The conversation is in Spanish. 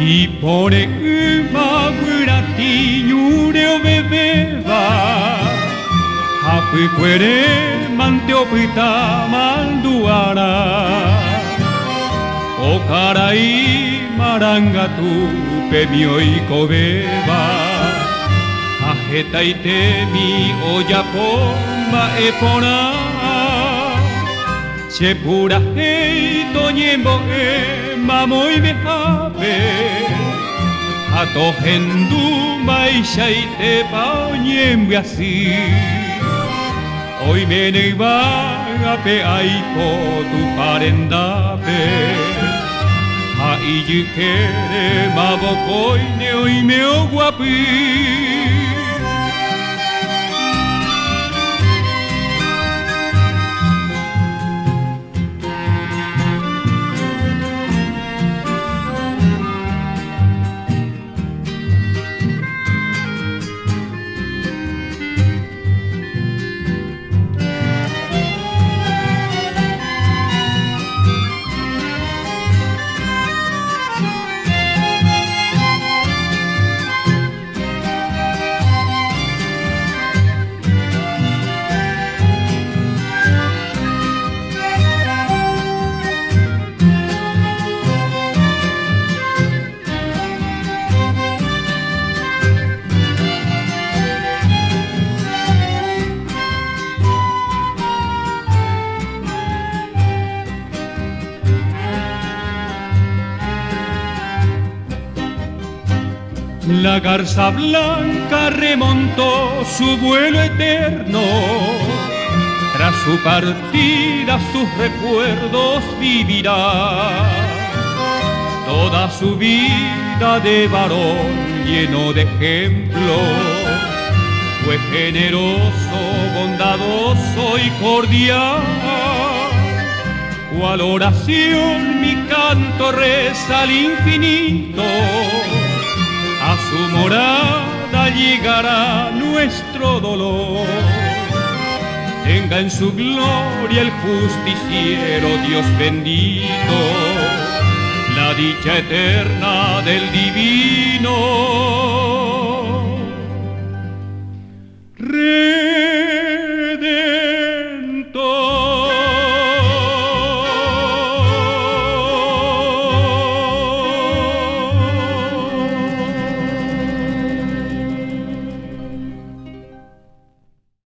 Ipone umagura tiñureo bebeba Hapuquere manteopita manduara Okarai marangatu pemio ikobeba Ajetaite mi oyapomba epona Sepura hei toñembo mamoi mehabe Ato hendu maishaite pañembo así Hoy me negape aiko tu parendape Haiyukere mabokoine hoy me guapi La garza blanca remontó su vuelo eterno, tras su partida sus recuerdos vivirá. Toda su vida de varón lleno de ejemplo, fue generoso, bondadoso y cordial. Cual oración mi canto reza al infinito, a su morada llegará nuestro dolor. Tenga en su gloria el justiciero Dios bendito, la dicha eterna del divino.